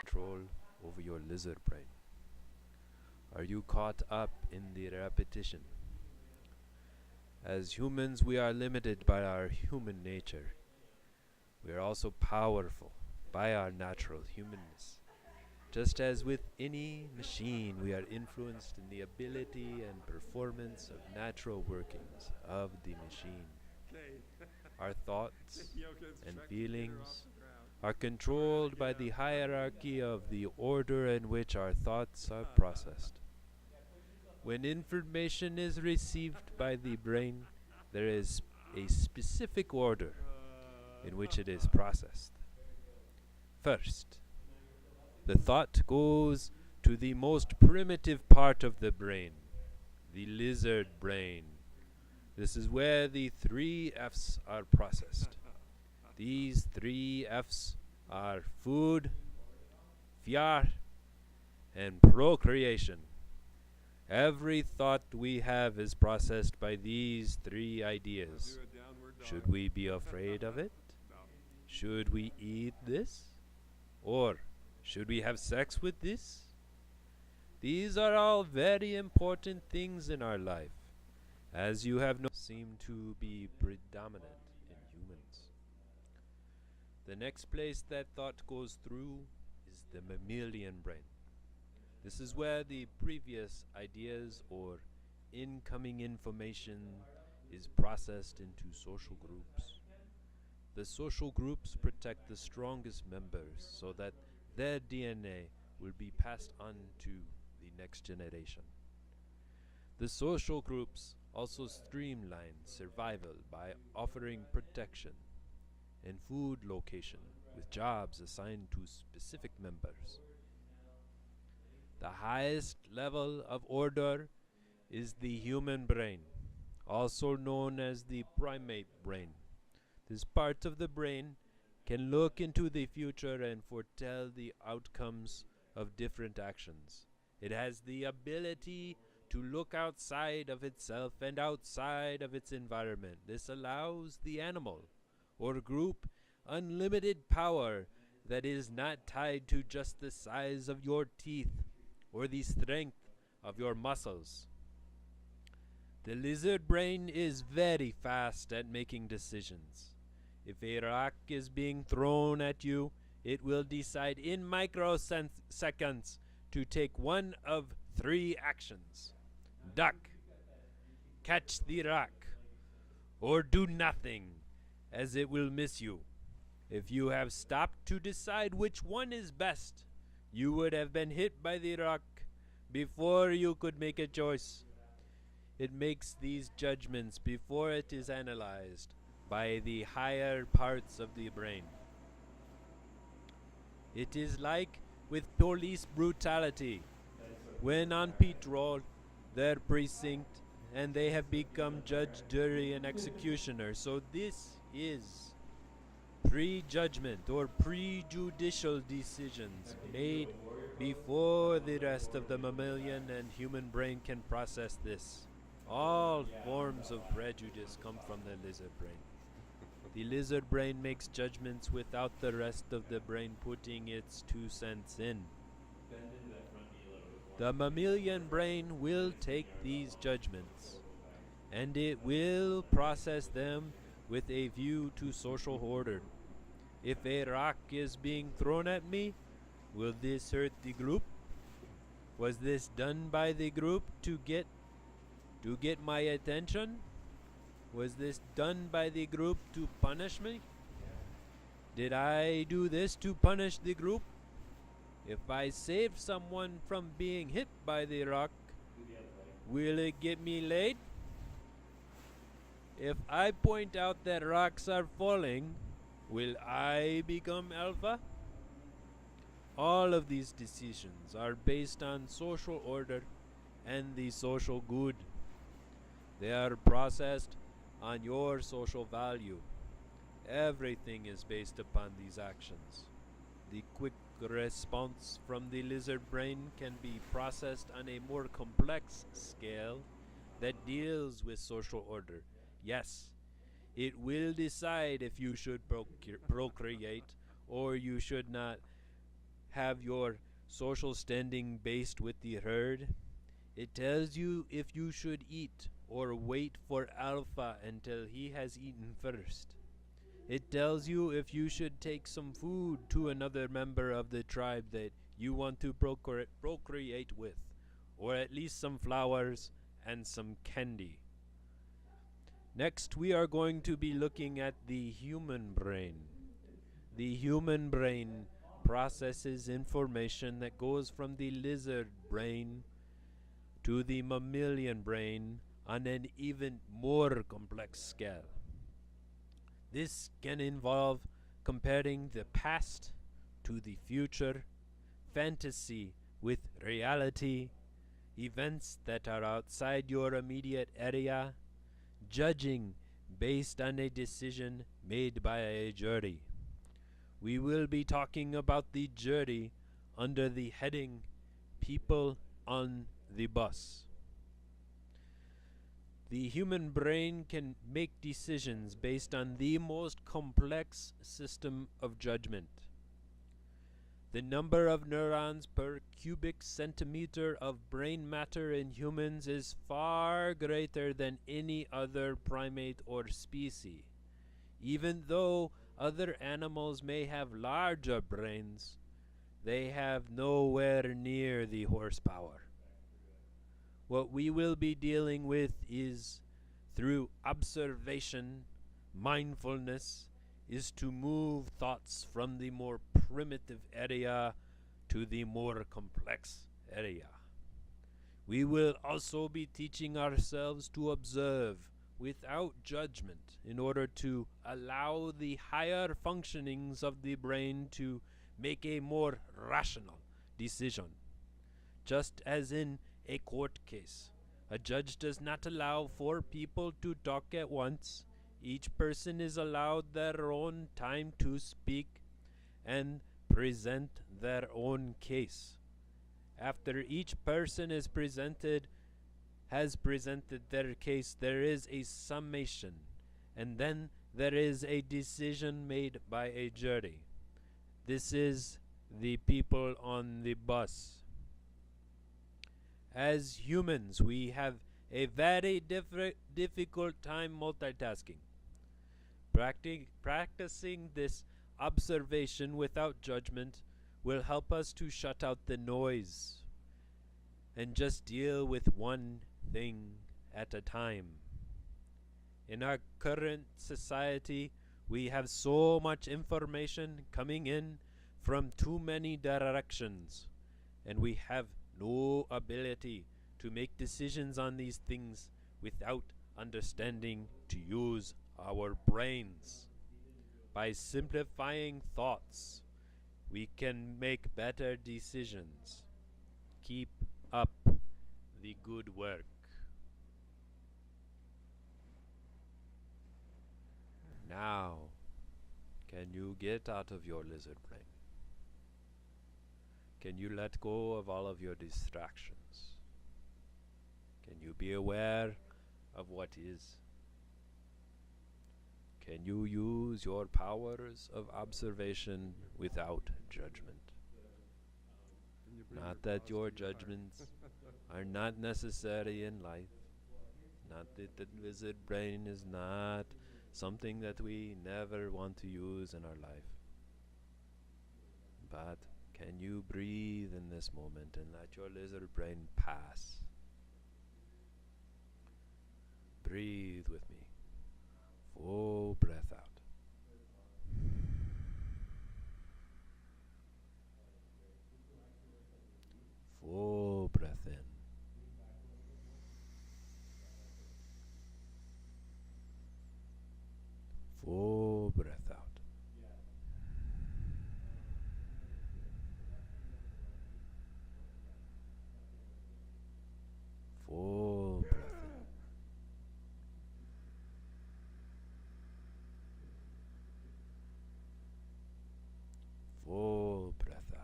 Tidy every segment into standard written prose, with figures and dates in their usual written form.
control over your lizard brain? Are you caught up in the repetition? As humans, we are limited by our human nature. We are also powerful by our natural humanness. Just as with any machine, we are influenced in the ability and performance of natural workings of the machine. Our thoughts and feelings are controlled by the hierarchy of the order in which our thoughts are processed. When information is received by the brain, there is a specific order in which it is processed. First, the thought goes to the most primitive part of the brain, the lizard brain. This is where the 3 F's are processed. These 3 F's are food, fjär, and procreation. Every thought we have is processed by these 3 ideas. Should we be afraid of it? Should we eat this? Or should we have sex with this? These are all very important things in our life, as you have seem to be predominant in humans. The next place that thought goes through is the mammalian brain. This is where the previous ideas or incoming information is processed into social groups. The social groups protect the strongest members so that their DNA will be passed on to the next generation. The social groups also streamline survival by offering protection and food location with jobs assigned to specific members. The highest level of order is the human brain, also known as the primate brain. This part of the brain can look into the future and foretell the outcomes of different actions. It has the ability to look outside of itself and outside of its environment. This allows the animal or group unlimited power that is not tied to just the size of your teeth or the strength of your muscles. The lizard brain is very fast at making decisions. If a rock is being thrown at you, it will decide in microseconds to take one of 3 actions: duck, catch the rock, or do nothing, as it will miss you. If you have stopped to decide which one is best, you would have been hit by the rock before you could make a choice. It makes these judgments before it is analyzed by the higher parts of the brain. It is like with police brutality. When on patrol, their precinct, and they have become judge, jury, and executioner. So this is prejudgment or prejudicial decisions made before the rest of the mammalian and human brain can process this. All forms of prejudice come from the lizard brain. The lizard brain makes judgments without the rest of the brain putting its 2 cents in. The mammalian brain will take these judgments, and it will process them with a view to social order. If a rock is being thrown at me, will this hurt the group? Was this done by the group to get my attention? Was this done by the group to punish me? Did I do this to punish the group? If I save someone from being hit by the rock, will it get me laid? If I point out that rocks are falling, will I become alpha? All of these decisions are based on social order and the social good. They are processed on your social value. Everything is based upon these actions. The quick response from the lizard brain can be processed on a more complex scale that deals with social order. Yes, it will decide if you should procreate or you should not have your social standing based with the herd. It tells you if you should eat or wait for Alpha until he has eaten first. It tells you if you should take some food to another member of the tribe that you want to procreate with, or at least some flowers and some candy. Next, we are going to be looking at the human brain. The human brain processes information that goes from the lizard brain to the mammalian brain on an even more complex scale. This can involve comparing the past to the future, fantasy with reality, events that are outside your immediate area, judging based on a decision made by a jury. We will be talking about the jury under the heading People on the Bus. The human brain can make decisions based on the most complex system of judgment. The number of neurons per cubic centimeter of brain matter in humans is far greater than any other primate or species. Even though other animals may have larger brains, they have nowhere near the horsepower. What we will be dealing with is, through observation, mindfulness, is to move thoughts from the more primitive area to the more complex area. We will also be teaching ourselves to observe without judgment in order to allow the higher functionings of the brain to make a more rational decision. Just as in a court case, a judge does not allow four people to talk at once. Each person is allowed their own time to speak and present their own case. After each person has presented their case, there is a summation, and then there is a decision made by a jury. This is the people on the bus. As humans, we have a very difficult time multitasking. Practicing this observation without judgment will help us to shut out the noise and just deal with one thing at a time. In our current society, we have so much information coming in from too many directions, and we have no ability to make decisions on these things without understanding to use our brains. By simplifying thoughts, we can make better decisions. Keep up the good work. Now, can you get out of your lizard brain? Can you let go of all of your distractions? Can you be aware of what is? Can you use your powers of observation without judgment? Not that your judgments are not necessary in life. Not that the lizard brain is not something that we never want to use in our life. But can you breathe in this moment and let your lizard brain pass? Breathe with me. Full breath out. Full breath in. Full breath out. Full breath in. Full breath out.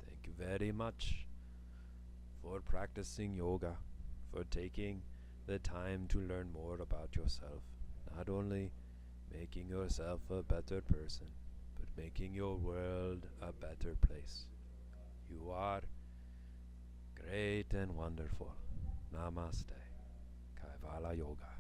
Thank you very much for practicing yoga, for taking the time to learn more about yourself. Not only making yourself a better person, but making your world a better place. You are great and wonderful. Namaste. Kaivala Yoga.